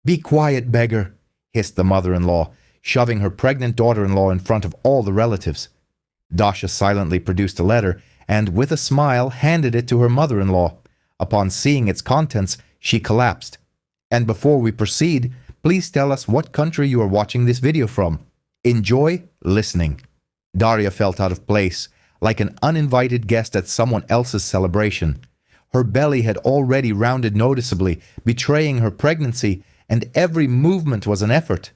Be quiet, beggar, hissed the mother-in-law, shoving her pregnant daughter-in-law in front of all the relatives. Dasha silently produced a letter and, with a smile, handed it to her mother-in-law. Upon seeing its contents, she collapsed. And before we proceed, please tell us what country you are watching this video from. Enjoy listening. Daria felt out of place, like an uninvited guest at someone else's celebration. Her belly had already rounded noticeably, betraying her pregnancy, and every movement was an effort.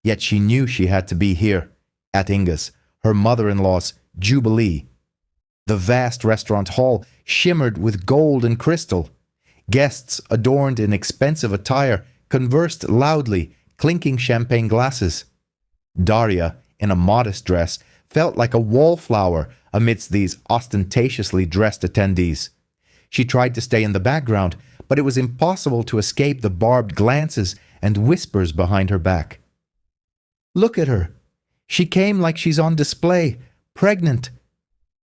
Yet she knew she had to be here, at Inga's, her mother-in-law's jubilee. The vast restaurant hall shimmered with gold and crystal. Guests, adorned in expensive attire, conversed loudly, clinking champagne glasses. Daria, in a modest dress, felt like a wallflower amidst these ostentatiously dressed attendees. She tried to stay in the background, but it was impossible to escape the barbed glances and whispers behind her back. Look at her. She came like she's on display, pregnant.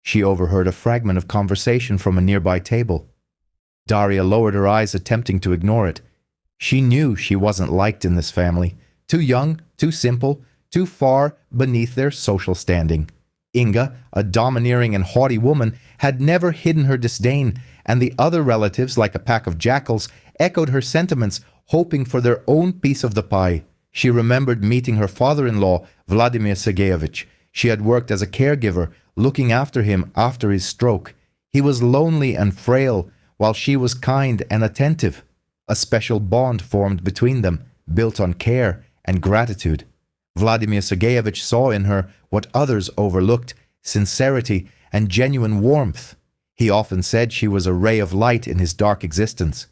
She overheard a fragment of conversation from a nearby table. Daria lowered her eyes, attempting to ignore it. She knew she wasn't liked in this family. Too young, too simple, too far beneath their social standing. Inga, a domineering and haughty woman, had never hidden her disdain, and the other relatives, like a pack of jackals, echoed her sentiments, hoping for their own piece of the pie. She remembered meeting her father-in-law, Vladimir Sergeyevich. She had worked as a caregiver, looking after him after his stroke. He was lonely and frail, while she was kind and attentive. A special bond formed between them, built on care and gratitude. Vladimir Sergeyevich saw in her what others overlooked, sincerity and genuine warmth. He often said she was a ray of light in his dark existence.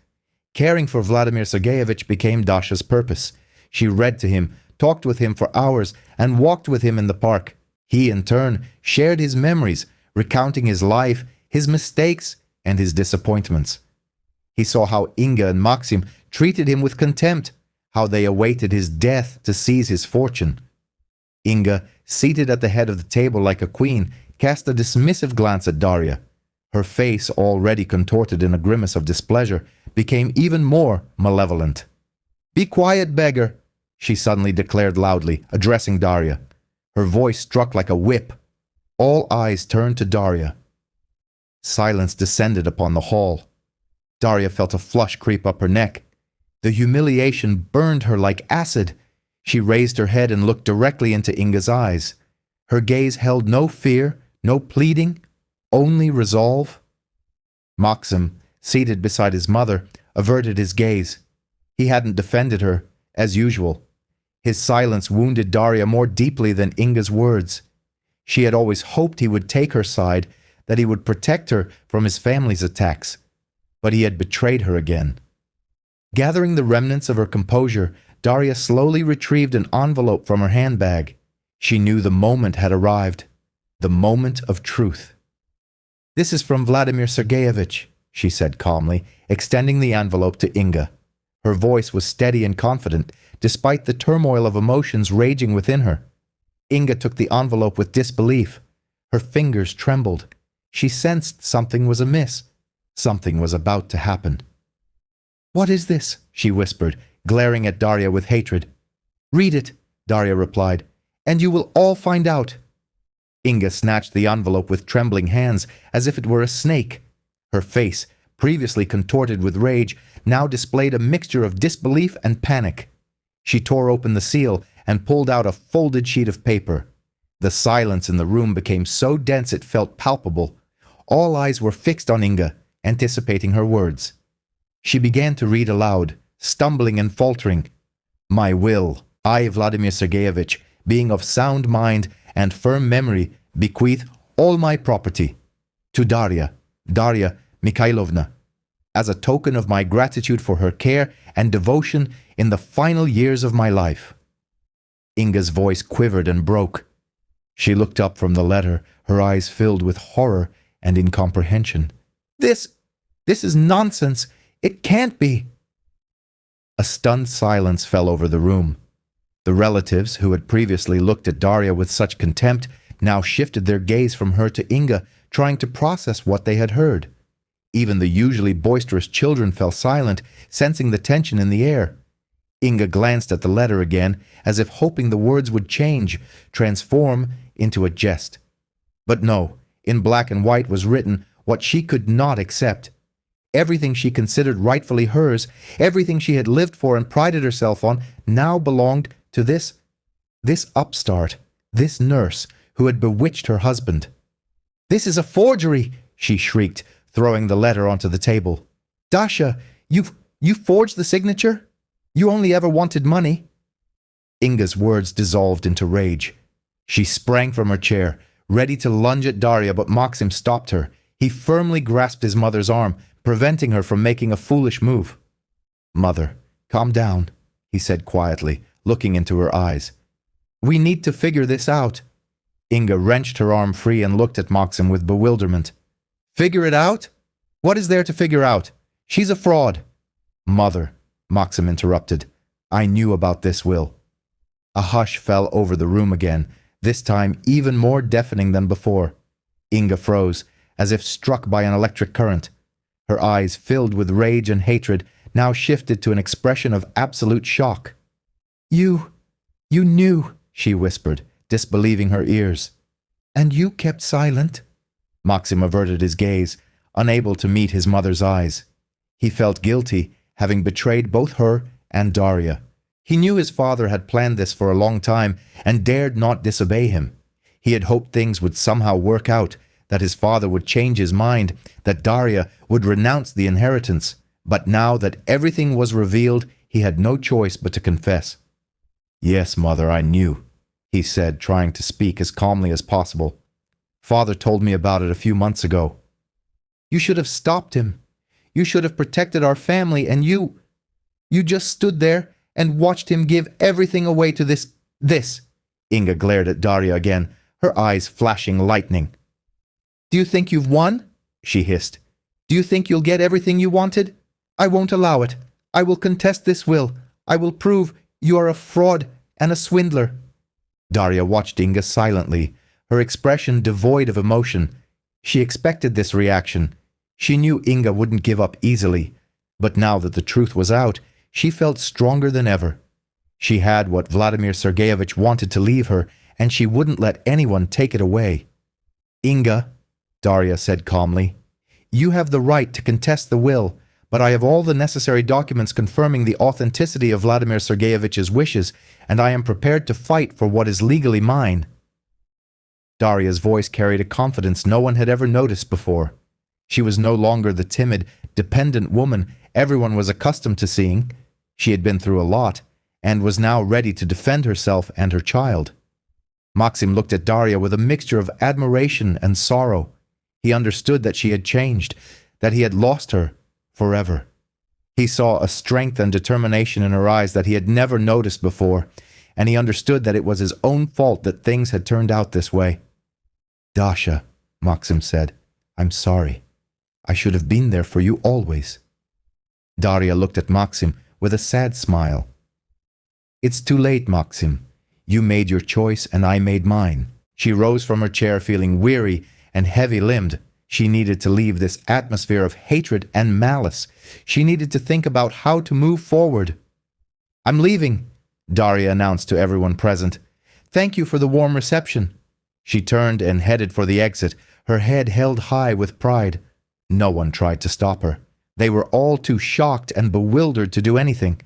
Caring for Vladimir Sergeyevich became Dasha's purpose. She read to him, talked with him for hours, and walked with him in the park. He, in turn, shared his memories, recounting his life, his mistakes, and his disappointments. He saw how Inga and Maxim treated him with contempt, how they awaited his death to seize his fortune. Inga, seated at the head of the table like a queen, cast a dismissive glance at Daria. Her face, already contorted in a grimace of displeasure, became even more malevolent. "Be quiet, beggar," she suddenly declared loudly, addressing Daria. Her voice struck like a whip. All eyes turned to Daria. Silence descended upon the hall. Daria felt a flush creep up her neck. The humiliation burned her like acid. She raised her head and looked directly into Inga's eyes. Her gaze held no fear, no pleading, only resolve. Maxim, seated beside his mother, averted his gaze. He hadn't defended her, as usual. His silence wounded Daria more deeply than Inga's words. She had always hoped he would take her side, that he would protect her from his family's attacks. But he had betrayed her again. Gathering the remnants of her composure, Daria slowly retrieved an envelope from her handbag. She knew the moment had arrived. The moment of truth. "This is from Vladimir Sergeyevich," she said calmly, extending the envelope to Inga. Her voice was steady and confident, despite the turmoil of emotions raging within her. Inga took the envelope with disbelief. Her fingers trembled. She sensed something was amiss. Something was about to happen. "What is this?" she whispered, glaring at Daria with hatred. "Read it," Daria replied, "and you will all find out." Inga snatched the envelope with trembling hands, as if it were a snake. Her face, previously contorted with rage, now displayed a mixture of disbelief and panic. She tore open the seal and pulled out a folded sheet of paper. The silence in the room became so dense it felt palpable. All eyes were fixed on Inga, anticipating her words. She began to read aloud, stumbling and faltering. "My will, I, Vladimir Sergeyevich, being of sound mind and firm memory, bequeath all my property to Daria Mikhailovna, as a token of my gratitude for her care and devotion in the final years of my life." Inga's voice quivered and broke. She looked up from the letter, her eyes filled with horror and incomprehension. This is nonsense. It can't be." A stunned silence fell over the room. The relatives, who had previously looked at Daria with such contempt, now shifted their gaze from her to Inga, trying to process what they had heard. Even the usually boisterous children fell silent, sensing the tension in the air. Inga glanced at the letter again, as if hoping the words would change, transform into a jest. But no, in black and white was written what she could not accept. Everything she considered rightfully hers, everything she had lived for and prided herself on, now belonged to this upstart, this nurse who had bewitched her husband. "This is a forgery!" she shrieked, throwing the letter onto the table. "Dasha, you forged the signature? You only ever wanted money." Inga's words dissolved into rage. She sprang from her chair, ready to lunge at Daria, but Maxim stopped her. He firmly grasped his mother's arm, preventing her from making a foolish move. "Mother, calm down," he said quietly, looking into her eyes. "We need to figure this out." Inga wrenched her arm free and looked at Maxim with bewilderment. "Figure it out? What is there to figure out? She's a fraud." "Mother," Maxim interrupted, "I knew about this will." A hush fell over the room again, this time even more deafening than before. Inga froze, as if struck by an electric current. Her eyes, filled with rage and hatred, now shifted to an expression of absolute shock. You knew," she whispered, disbelieving her ears. "And you kept silent?" Maxim averted his gaze, unable to meet his mother's eyes. He felt guilty, having betrayed both her and Daria. He knew his father had planned this for a long time and dared not disobey him. He had hoped things would somehow work out, that his father would change his mind, that Daria would renounce the inheritance. But now that everything was revealed, he had no choice but to confess. "Yes, Mother, I knew," he said, trying to speak as calmly as possible. "Father told me about it a few months ago." "You should have stopped him. You should have protected our family, and you just stood there and watched him give everything away to this. Inga glared at Daria again, her eyes flashing lightning. "Do you think you've won?" she hissed. "Do you think you'll get everything you wanted? I won't allow it. I will contest this will. I will prove you are a fraud and a swindler." Daria watched Inga silently, her expression devoid of emotion. She expected this reaction. She knew Inga wouldn't give up easily, but now that the truth was out, she felt stronger than ever. She had what Vladimir Sergeyevich wanted to leave her, and she wouldn't let anyone take it away. "Inga," Daria said calmly, "you have the right to contest the will, but I have all the necessary documents confirming the authenticity of Vladimir Sergeyevich's wishes, and I am prepared to fight for what is legally mine." Daria's voice carried a confidence no one had ever noticed before. She was no longer the timid, dependent woman everyone was accustomed to seeing. She had been through a lot, and was now ready to defend herself and her child. Maxim looked at Daria with a mixture of admiration and sorrow. He understood that she had changed, that he had lost her forever. He saw a strength and determination in her eyes that he had never noticed before, and he understood that it was his own fault that things had turned out this way. "Dasha," Maxim said, "I'm sorry. I should have been there for you always." Daria looked at Maxim with a sad smile. "It's too late, Maxim. You made your choice and I made mine." She rose from her chair feeling weary and heavy-limbed. She needed to leave this atmosphere of hatred and malice. She needed to think about how to move forward. "I'm leaving," Daria announced to everyone present. "Thank you for the warm reception." She turned and headed for the exit, her head held high with pride. No one tried to stop her. They were all too shocked and bewildered to do anything.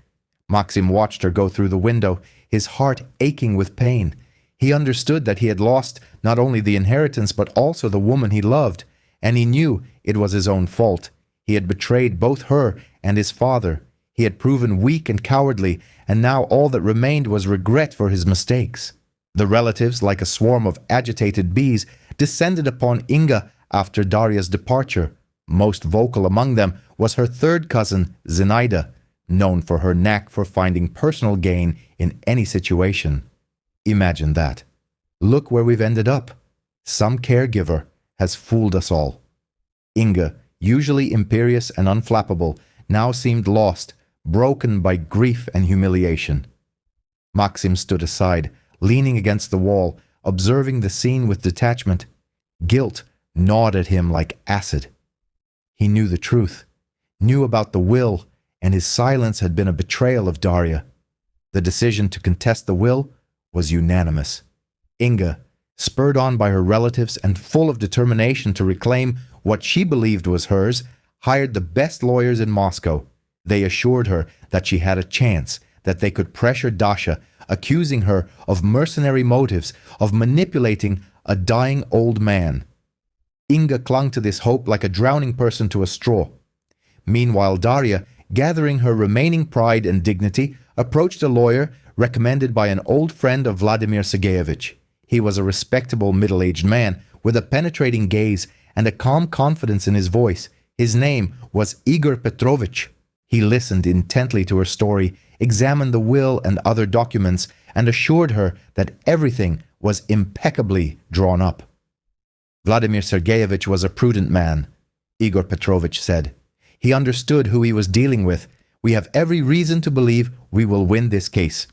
Maxim watched her go through the window, his heart aching with pain. He understood that he had lost not only the inheritance but also the woman he loved, and he knew it was his own fault. He had betrayed both her and his father. He had proven weak and cowardly, and now all that remained was regret for his mistakes. The relatives, like a swarm of agitated bees, descended upon Inga after Daria's departure. Most vocal among them was her third cousin, Zinaida, known for her knack for finding personal gain in any situation. Imagine that. Look where we've ended up. Some caregiver has fooled us all. Inga, usually imperious and unflappable, now seemed lost, broken by grief and humiliation. Maxim stood aside, leaning against the wall, observing the scene with detachment. Guilt gnawed at him like acid. He knew the truth, knew about the will, and his silence had been a betrayal of Daria. The decision to contest the will was unanimous. Inga, spurred on by her relatives and full of determination to reclaim what she believed was hers, hired the best lawyers in Moscow. They assured her that she had a chance, that they could pressure Dasha, accusing her of mercenary motives, of manipulating a dying old man. Inga clung to this hope like a drowning person to a straw. Meanwhile, Daria, gathering her remaining pride and dignity, approached a lawyer recommended by an old friend of Vladimir Sergeyevich. He was a respectable middle-aged man with a penetrating gaze and a calm confidence in his voice. His name was Igor Petrovich. He listened intently to her story, examined the will and other documents, and assured her that everything was impeccably drawn up. Vladimir Sergeyevich was a prudent man, Igor Petrovich said. He understood who he was dealing with. We have every reason to believe we will win this case.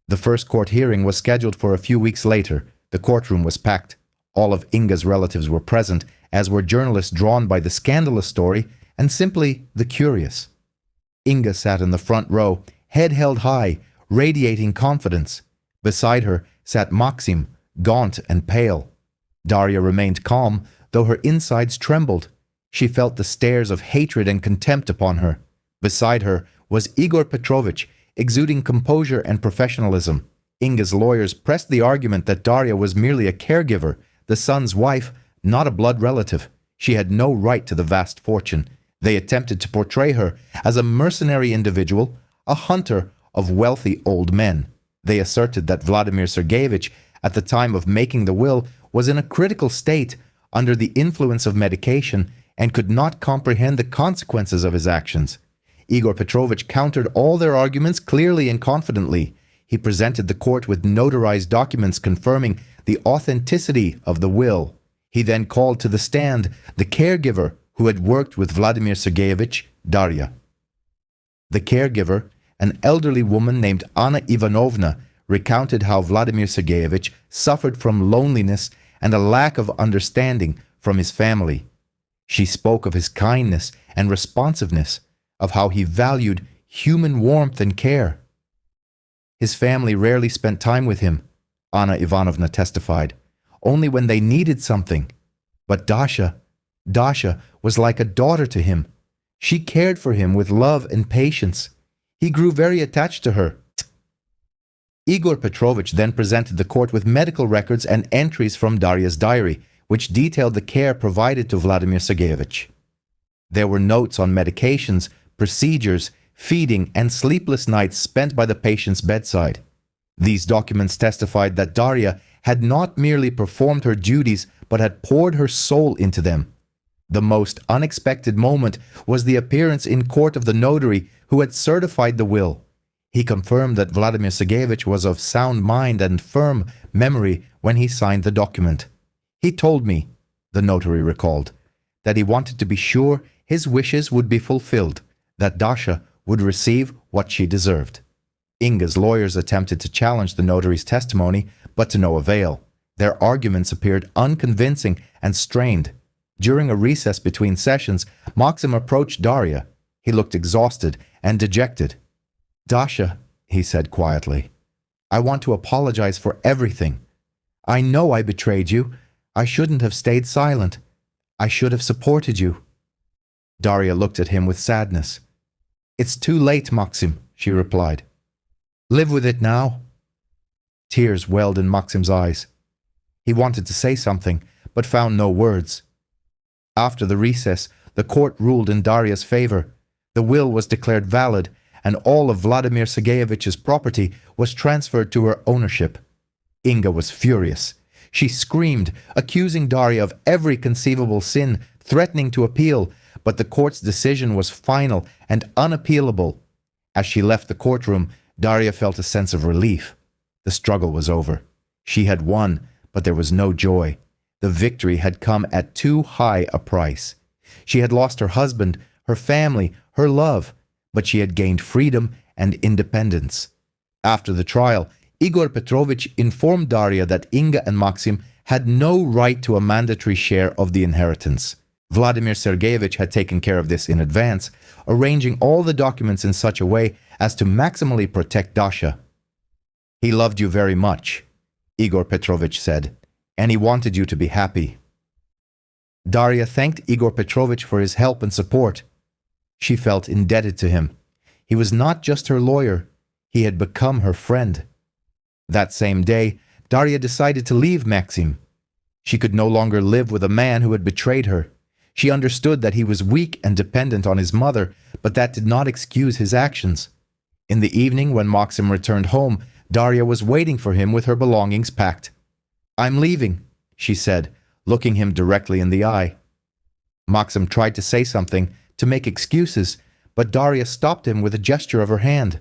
The first court hearing was scheduled for a few weeks later. The courtroom was packed. All of Inga's relatives were present, as were journalists drawn by the scandalous story and simply the curious. Inga sat in the front row, head held high, radiating confidence. Beside her sat Maxim, gaunt and pale. Daria remained calm, though her insides trembled. She felt the stares of hatred and contempt upon her. Beside her was Igor Petrovich, exuding composure and professionalism. Inga's lawyers pressed the argument that Daria was merely a caregiver, the son's wife, not a blood relative. She had no right to the vast fortune. They attempted to portray her as a mercenary individual, a hunter of wealthy old men. They asserted that Vladimir Sergeyevich, at the time of making the will, was in a critical state, under the influence of medication, and could not comprehend the consequences of his actions. Igor Petrovich countered all their arguments clearly and confidently. He presented the court with notarized documents confirming the authenticity of the will. He then called to the stand the caregiver who had worked with Vladimir Sergeyevich, Daria. The caregiver, an elderly woman named Anna Ivanovna, recounted how Vladimir Sergeyevich suffered from loneliness and a lack of understanding from his family. She spoke of his kindness and responsiveness, of how he valued human warmth and care. His family rarely spent time with him, Anna Ivanovna testified, only when they needed something. But Dasha was like a daughter to him. She cared for him with love and patience. He grew very attached to her. Igor Petrovich then presented the court with medical records and entries from Daria's diary, which detailed the care provided to Vladimir Sergeyevich. There were notes on medications, procedures, feeding, and sleepless nights spent by the patient's bedside. These documents testified that Daria had not merely performed her duties, but had poured her soul into them. The most unexpected moment was the appearance in court of the notary who had certified the will. He confirmed that Vladimir Sergeyevich was of sound mind and firm memory when he signed the document. He told me, the notary recalled, that he wanted to be sure his wishes would be fulfilled, that Dasha would receive what she deserved. Inga's lawyers attempted to challenge the notary's testimony, but to no avail. Their arguments appeared unconvincing and strained. During a recess between sessions, Maxim approached Daria. He looked exhausted and dejected. "Dasha," he said quietly, "I want to apologize for everything. I know I betrayed you. I shouldn't have stayed silent. I should have supported you." Daria looked at him with sadness. "It's too late, Maxim," she replied. "Live with it now." Tears welled in Maxim's eyes. He wanted to say something, but found no words. After the recess, the court ruled in Daria's favor. The will was declared valid, and all of Vladimir Sergeyevich's property was transferred to her ownership. Inga was furious. She screamed, accusing Daria of every conceivable sin, threatening to appeal, but the court's decision was final and unappealable. As she left the courtroom, Daria felt a sense of relief. The struggle was over. She had won, but there was no joy. The victory had come at too high a price. She had lost her husband, her family, her love, but she had gained freedom and independence. After the trial, Igor Petrovich informed Daria that Inga and Maxim had no right to a mandatory share of the inheritance. Vladimir Sergeyevich had taken care of this in advance, arranging all the documents in such a way as to maximally protect Dasha. "He loved you very much," Igor Petrovich said, "and he wanted you to be happy." Daria thanked Igor Petrovich for his help and support. She felt indebted to him. He was not just her lawyer, he had become her friend. That same day, Daria decided to leave Maxim. She could no longer live with a man who had betrayed her. She understood that he was weak and dependent on his mother, but that did not excuse his actions. In the evening, when Maxim returned home, Daria was waiting for him with her belongings packed. "I'm leaving," she said, looking him directly in the eye. Maxim tried to say something, to make excuses, but Daria stopped him with a gesture of her hand.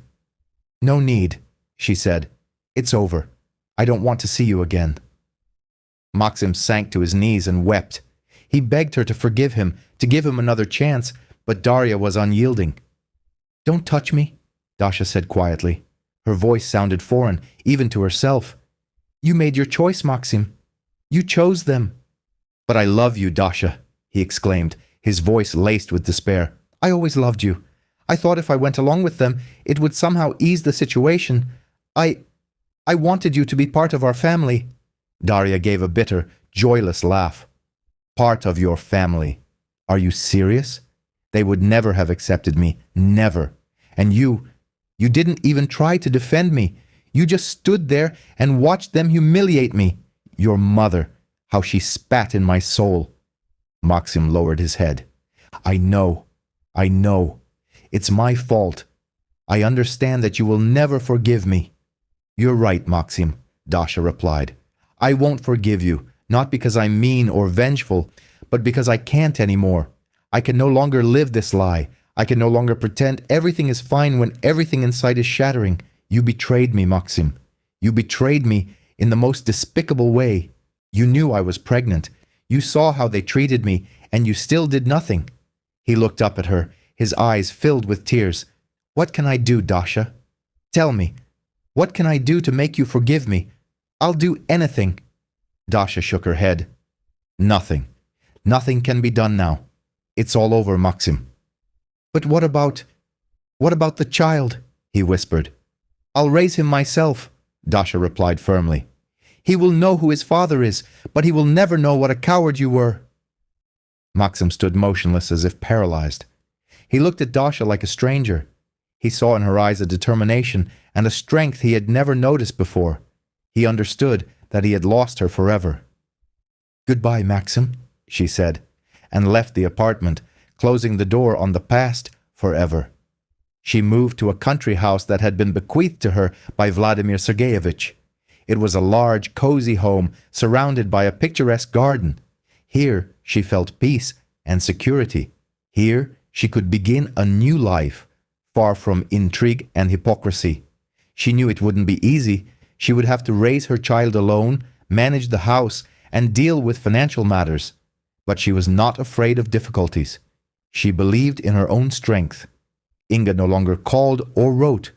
"No need," she said. "It's over. I don't want to see you again." Maxim sank to his knees and wept. He begged her to forgive him, to give him another chance, but Daria was unyielding. "Don't touch me," Dasha said quietly. Her voice sounded foreign, even to herself. "You made your choice, Maxim. You chose them." "But I love you, Dasha," he exclaimed, his voice laced with despair. "I always loved you. I thought if I went along with them, it would somehow ease the situation. I wanted you to be part of our family." Daria gave a bitter, joyless laugh. "Part of your family? Are you serious? They would never have accepted me, never. And you didn't even try to defend me. You just stood there and watched them humiliate me. Your mother, how she spat in my soul." Maxim lowered his head. I know. It's my fault. I understand that you will never forgive me." "You're right, Maxim," Dasha replied. "I won't forgive you, not because I'm mean or vengeful, but because I can't anymore. I can no longer live this lie. I can no longer pretend everything is fine when everything inside is shattering. You betrayed me, Maxim. You betrayed me in the most despicable way. You knew I was pregnant. You saw how they treated me, and you still did nothing." He looked up at her, his eyes filled with tears. "What can I do, Dasha? Tell me. What can I do to make you forgive me? I'll do anything." Dasha shook her head. "Nothing. Nothing can be done now. It's all over, Maxim." "But what about the child?" he whispered. "I'll raise him myself," Dasha replied firmly. "He will know who his father is, but he will never know what a coward you were." Maxim stood motionless as if paralyzed. He looked at Dasha like a stranger. He saw in her eyes a determination and a strength he had never noticed before. He understood that he had lost her forever. "Goodbye, Maxim," she said, and left the apartment, closing the door on the past forever. She moved to a country house that had been bequeathed to her by Vladimir Sergeyevich. It was a large, cozy home surrounded by a picturesque garden. Here she felt peace and security. Here she could begin a new life, far from intrigue and hypocrisy. She knew it wouldn't be easy. She would have to raise her child alone, manage the house, and deal with financial matters. But she was not afraid of difficulties. She believed in her own strength. Inga no longer called or wrote.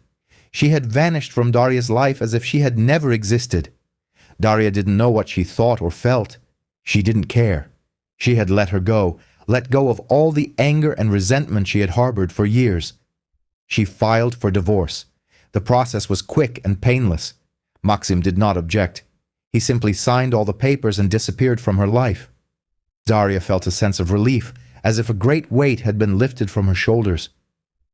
She had vanished from Daria's life as if she had never existed. Daria didn't know what she thought or felt. She didn't care. She had let go of all the anger and resentment she had harbored for years. She filed for divorce. The process was quick and painless. Maxim did not object. He simply signed all the papers and disappeared from her life. Daria felt a sense of relief, as if a great weight had been lifted from her shoulders.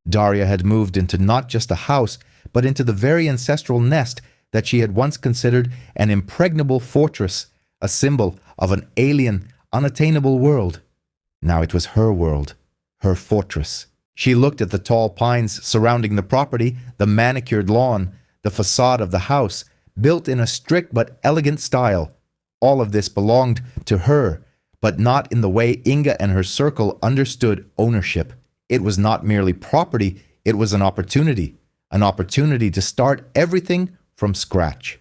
Daria had moved into not just a house, but into the very ancestral nest that she had once considered an impregnable fortress, a symbol of an alien, unattainable world. Now it was her world, her fortress. She looked at the tall pines surrounding the property, the manicured lawn, the facade of the house, built in a strict but elegant style. All of this belonged to her, but not in the way Inga and her circle understood ownership. It was not merely property, it was an opportunity to start everything from scratch.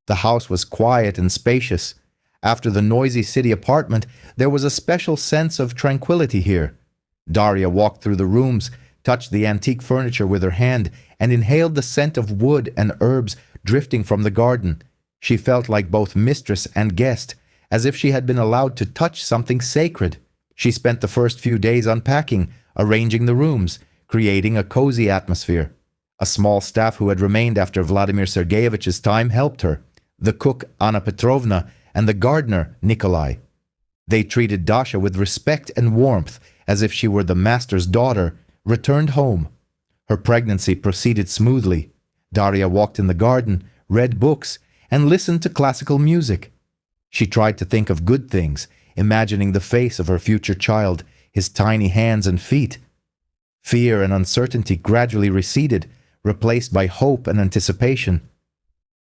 The house was quiet and spacious. After the noisy city apartment, there was a special sense of tranquility here. Daria walked through the rooms, touched the antique furniture with her hand, and inhaled the scent of wood and herbs drifting from the garden. She felt like both mistress and guest, as if she had been allowed to touch something sacred. She spent the first few days unpacking, arranging the rooms, creating a cozy atmosphere. A small staff who had remained after Vladimir Sergeyevich's time helped her, the cook Anna Petrovna and the gardener Nikolai. They treated Dasha with respect and warmth as if she were the master's daughter, returned home. Her pregnancy proceeded smoothly. Daria walked in the garden, read books, and listened to classical music. She tried to think of good things, imagining the face of her future child, his tiny hands and feet. Fear and uncertainty gradually receded, replaced by hope and anticipation.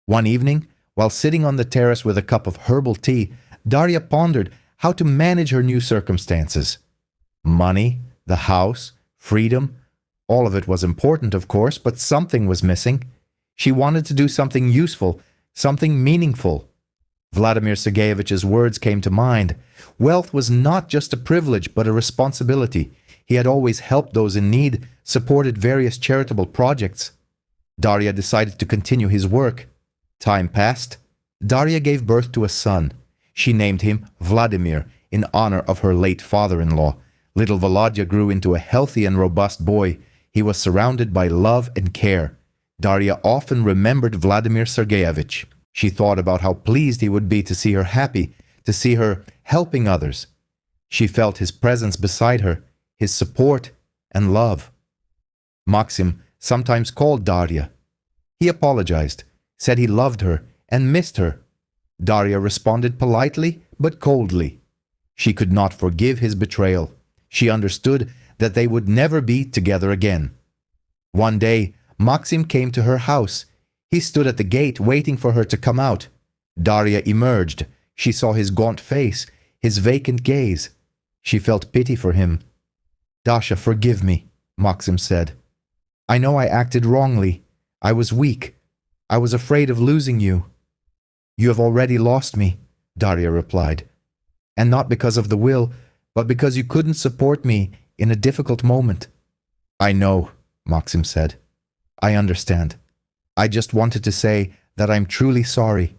One evening, while sitting on the terrace with a cup of herbal tea, Daria pondered how to manage her new circumstances. Money, the house, freedom, all of it was important, of course, but something was missing. She wanted to do something useful, something meaningful. Vladimir Sergeyevich's words came to mind. Wealth was not just a privilege, but a responsibility. He had always helped those in need, supported various charitable projects. Daria decided to continue his work. Time passed. Daria gave birth to a son. She named him Vladimir in honor of her late father-in-law. Little Volodya grew into a healthy and robust boy. He was surrounded by love and care. Daria often remembered Vladimir Sergeyevich. She thought about how pleased he would be to see her happy, to see her helping others. She felt his presence beside her, his support and love. Maxim sometimes called Daria. He apologized, said he loved her and missed her. Daria responded politely but coldly. She could not forgive his betrayal. She understood that they would never be together again. One day, Maxim came to her house. He stood at the gate waiting for her to come out. Daria emerged. She saw his gaunt face, his vacant gaze. She felt pity for him. "Dasha, forgive me," Maxim said. "I know I acted wrongly. I was weak. I was afraid of losing you." "You have already lost me," Daria replied. "And not because of the will, but because you couldn't support me in a difficult moment." "I know," Maxim said. "I understand. I just wanted to say that I'm truly sorry."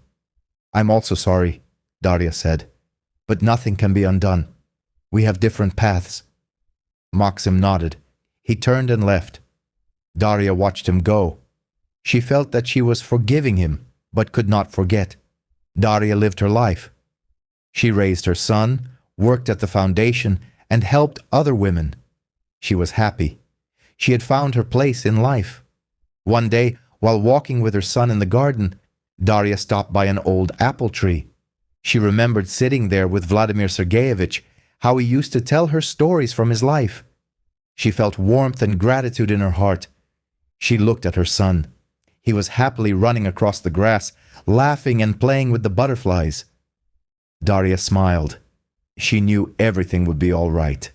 "I'm also sorry," Daria said. "But nothing can be undone. We have different paths." Maxim nodded. He turned and left. Daria watched him go. She felt that she was forgiving him, but could not forget. Daria lived her life. She raised her son, worked at the foundation, and helped other women. She was happy. She had found her place in life. One day, while walking with her son in the garden, Daria stopped by an old apple tree. She remembered sitting there with Vladimir Sergeyevich, how he used to tell her stories from his life. She felt warmth and gratitude in her heart. She looked at her son. He was happily running across the grass, laughing and playing with the butterflies. Daria smiled. She knew everything would be all right.